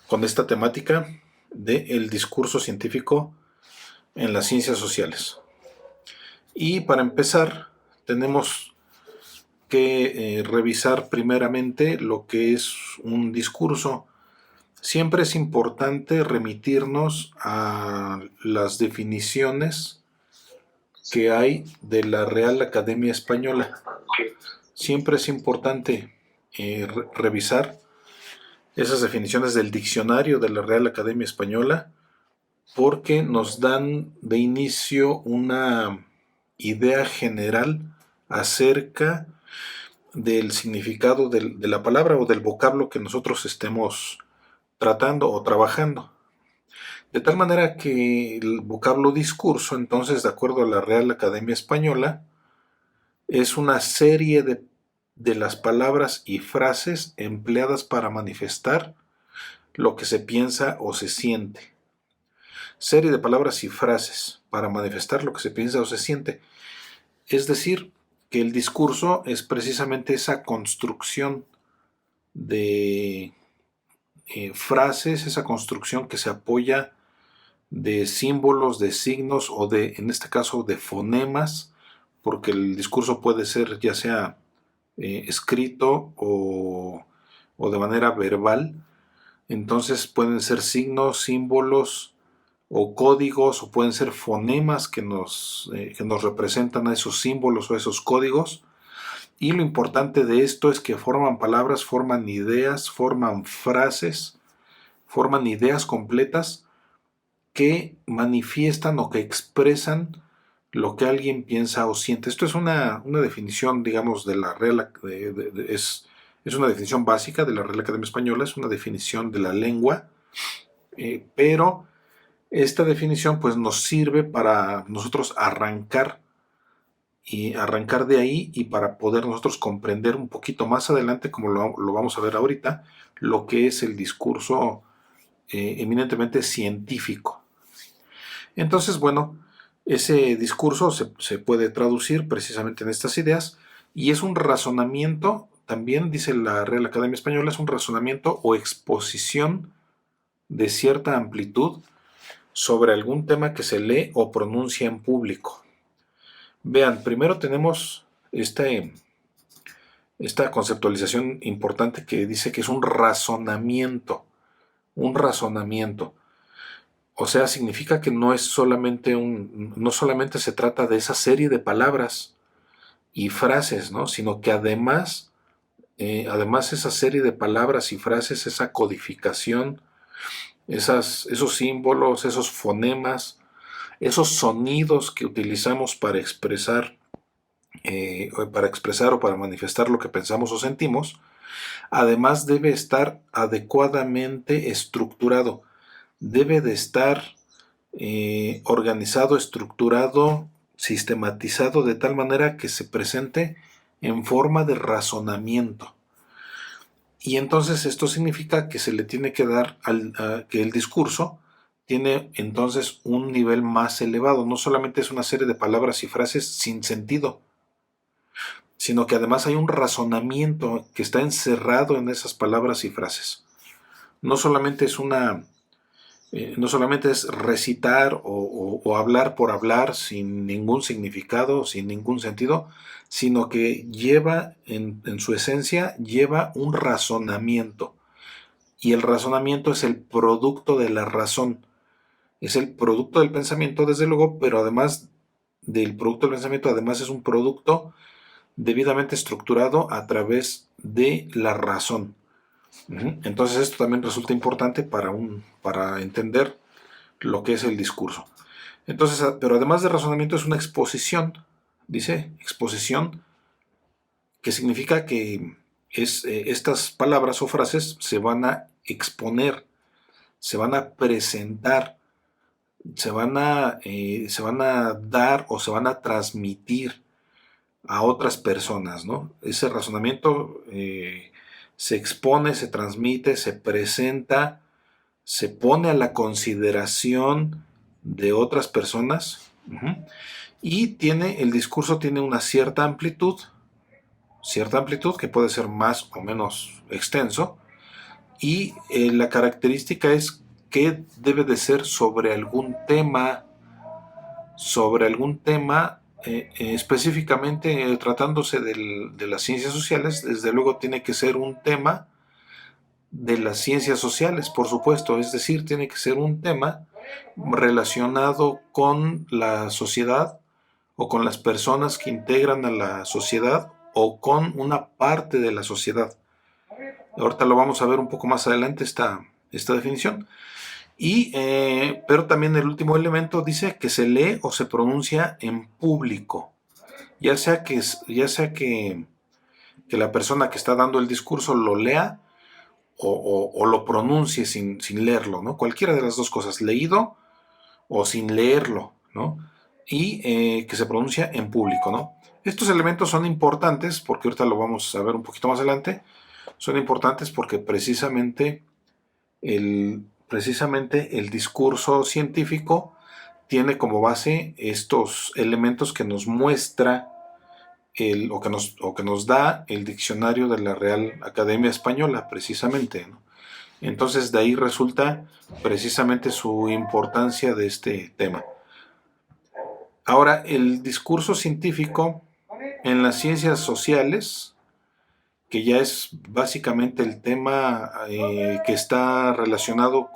con esta temática del discurso científico en las ciencias sociales. Y para empezar, tenemos que revisar primeramente lo que es un discurso. Siempre es importante remitirnos a las definiciones que hay de la Real Academia Española. Siempre es importante revisar esas definiciones del diccionario de la Real Academia Española porque nos dan de inicio una idea general acerca del significado de la palabra o del vocablo que nosotros estemos tratando o trabajando. De tal manera que el vocablo discurso, entonces, de acuerdo a la Real Academia Española, es una serie de las palabras y frases empleadas para manifestar lo que se piensa o se siente. Serie de palabras y frases para manifestar lo que se piensa o se siente. Es decir, que el discurso es precisamente esa construcción de frases, esa construcción que se apoya de símbolos, de signos o de, en este caso, de fonemas, porque el discurso puede ser ya sea escrito o de manera verbal. Entonces pueden ser signos, símbolos o códigos, o pueden ser fonemas que nos representan a esos símbolos o a esos códigos. Y lo importante de esto es que forman palabras, forman ideas, forman frases, forman ideas completas que manifiestan o que expresan lo que alguien piensa o siente. Esto es una definición, digamos, de la Real, es una definición básica de la Real Academia Española, es una definición de la lengua, pero esta definición pues nos sirve para nosotros arrancar de ahí y para poder nosotros comprender un poquito más adelante, como lo vamos a ver ahorita, lo que es el discurso eminentemente científico. Entonces, bueno, ese discurso se puede traducir precisamente en estas ideas y es un razonamiento, también dice la Real Academia Española, es un razonamiento o exposición de cierta amplitud sobre algún tema que se lee o pronuncia en público. Vean, primero tenemos esta conceptualización importante que dice que es un razonamiento, un razonamiento. O sea, significa que no es solamente no solamente se trata de esa serie de palabras y frases, ¿no? Sino que además esa serie de palabras y frases, esa codificación, esos símbolos, esos fonemas, esos sonidos que utilizamos para expresar o para manifestar lo que pensamos o sentimos, además debe estar adecuadamente estructurado, debe de estar organizado, estructurado, sistematizado de tal manera que se presente en forma de razonamiento. Y entonces esto significa que se le tiene que dar que el discurso tiene entonces un nivel más elevado. No solamente es una serie de palabras y frases sin sentido, sino que además hay un razonamiento que está encerrado en esas palabras y frases. No solamente es no solamente es recitar o hablar por hablar sin ningún significado, sin ningún sentido, sino que lleva en su esencia, lleva un razonamiento. Y el razonamiento es el producto de la razón. Es el producto del pensamiento, desde luego, pero además del producto del pensamiento, además es un producto debidamente estructurado a través de la razón. Entonces esto también resulta importante para entender lo que es el discurso. Entonces, pero además de razonamiento es una exposición, dice exposición, que significa que estas palabras o frases se van a exponer, se van a presentar, se van a dar o se van a transmitir a otras personas, ¿no? Ese razonamiento se expone, se transmite, se presenta, se pone a la consideración de otras personas. Y el discurso tiene una cierta amplitud que puede ser más o menos extenso, y la característica es que debe de ser sobre algún tema, específicamente tratándose de las ciencias sociales. Desde luego tiene que ser un tema de las ciencias sociales, por supuesto, es decir, tiene que ser un tema relacionado con la sociedad o con las personas que integran a la sociedad o con una parte de la sociedad. Ahorita lo vamos a ver un poco más adelante esta definición. Pero también el último elemento dice que se lee o se pronuncia en público, ya sea que la persona que está dando el discurso lo lea o lo pronuncie sin leerlo, ¿no? Cualquiera de las dos cosas, leído o sin leerlo, ¿no? Y que se pronuncia en público, ¿no? Estos elementos son importantes porque ahorita lo vamos a ver un poquito más adelante. Son importantes porque precisamente el discurso científico tiene como base estos elementos que nos muestra o que nos da el diccionario de la Real Academia Española, precisamente, ¿no? Entonces de ahí resulta precisamente su importancia de este tema. Ahora, el discurso científico en las ciencias sociales, que ya es básicamente el tema que está relacionado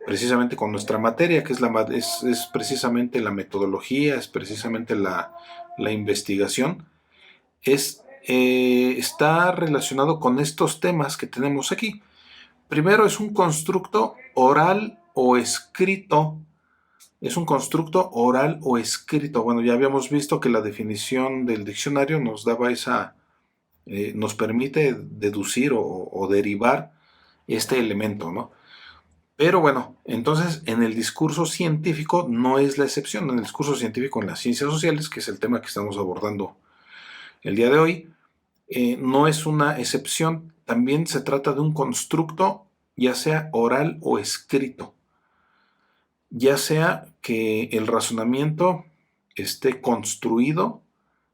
precisamente con nuestra materia, que es precisamente la metodología, es precisamente la investigación, está relacionado con estos temas que tenemos aquí. Primero, es un constructo oral o escrito. Es un constructo oral o escrito. Bueno, ya habíamos visto que la definición del diccionario nos permite deducir o derivar este elemento, ¿no? Pero bueno, entonces en el discurso científico no es la excepción. En el discurso científico en las ciencias sociales, que es el tema que estamos abordando el día de hoy, no es una excepción. También se trata de un constructo, ya sea oral o escrito. Ya sea que el razonamiento esté construido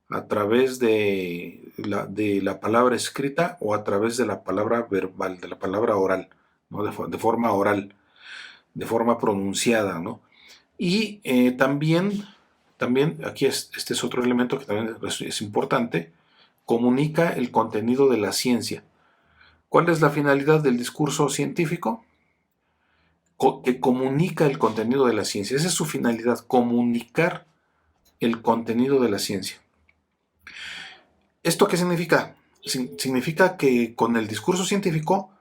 a través de la palabra escrita o a través de la palabra verbal, de la palabra oral, ¿no? De forma oral, de forma pronunciada, ¿no? Y también aquí este es otro elemento que también es importante, comunica el contenido de la ciencia. ¿Cuál es la finalidad del discurso científico? Que comunica el contenido de la ciencia. Esa es su finalidad, comunicar el contenido de la ciencia. ¿Esto qué significa? Significa que con el discurso científico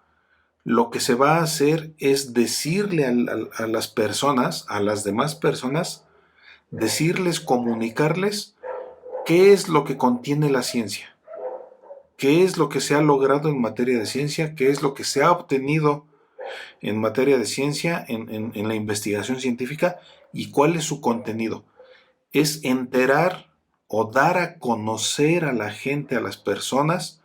lo que se va a hacer es decirle a las personas, a las demás personas, decirles, comunicarles qué es lo que contiene la ciencia, qué es lo que se ha logrado en materia de ciencia, qué es lo que se ha obtenido en materia de ciencia, en la investigación científica y cuál es su contenido. Es enterar o dar a conocer a la gente, a las personas,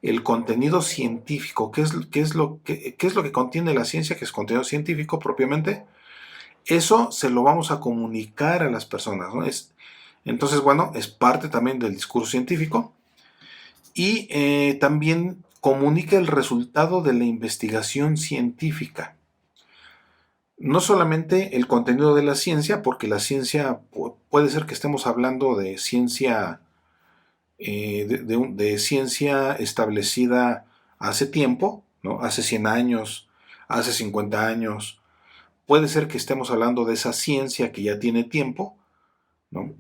el contenido científico. ¿Qué es lo que contiene la ciencia? Que es contenido científico propiamente. Eso se lo vamos a comunicar a las personas, ¿no? Entonces, bueno, es parte también del discurso científico y también comunica el resultado de la investigación científica. No solamente el contenido de la ciencia, porque la ciencia puede ser que estemos hablando de ciencia, de ciencia establecida hace tiempo, ¿no? Hace 100 años, hace 50 años. Puede ser que estemos hablando de esa ciencia que ya tiene tiempo, ¿no?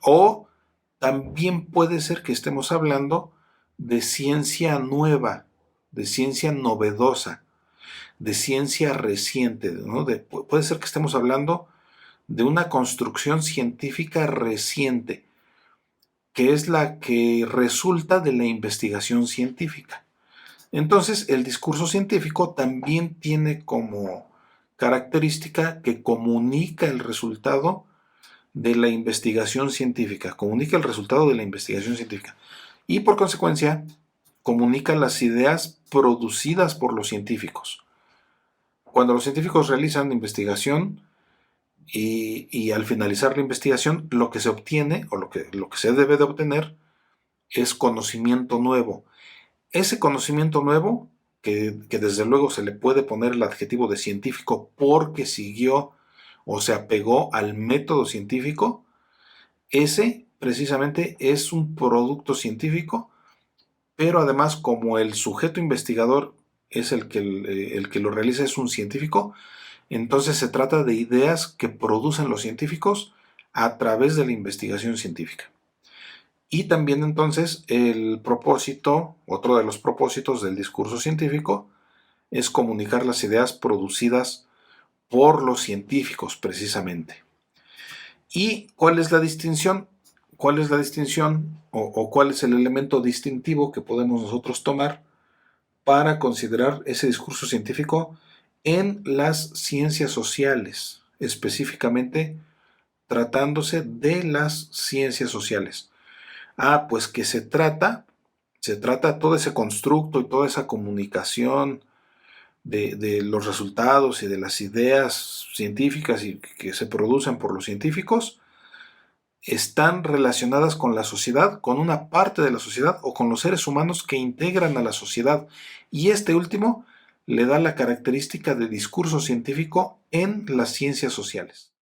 O también puede ser que estemos hablando de ciencia nueva, de ciencia novedosa, de ciencia reciente, ¿no? Puede ser que estemos hablando de una construcción científica reciente, que es la que resulta de la investigación científica. Entonces, el discurso científico también tiene como característica que comunica el resultado de la investigación científica, comunica el resultado de la investigación científica y por consecuencia comunica las ideas producidas por los científicos. Cuando los científicos realizan investigación y al finalizar la investigación, lo que se obtiene o lo que se debe de obtener es conocimiento nuevo. Ese conocimiento nuevo que desde luego se le puede poner el adjetivo de científico porque siguió o se apegó al método científico, ese precisamente es un producto científico, pero además como el sujeto investigador es el que lo realiza, es un científico, entonces se trata de ideas que producen los científicos a través de la investigación científica. Y también entonces el propósito, otro de los propósitos del discurso científico, es comunicar las ideas producidas por los científicos precisamente. ¿Y cuál es la distinción? ¿Cuál es la distinción o cuál es el elemento distintivo que podemos nosotros tomar para considerar ese discurso científico en las ciencias sociales, específicamente tratándose de las ciencias sociales? Pues que se trata todo ese constructo y toda esa comunicación de los resultados y de las ideas científicas y que se producen por los científicos, están relacionadas con la sociedad, con una parte de la sociedad o con los seres humanos que integran a la sociedad. Y este último le da la característica de discurso científico en las ciencias sociales.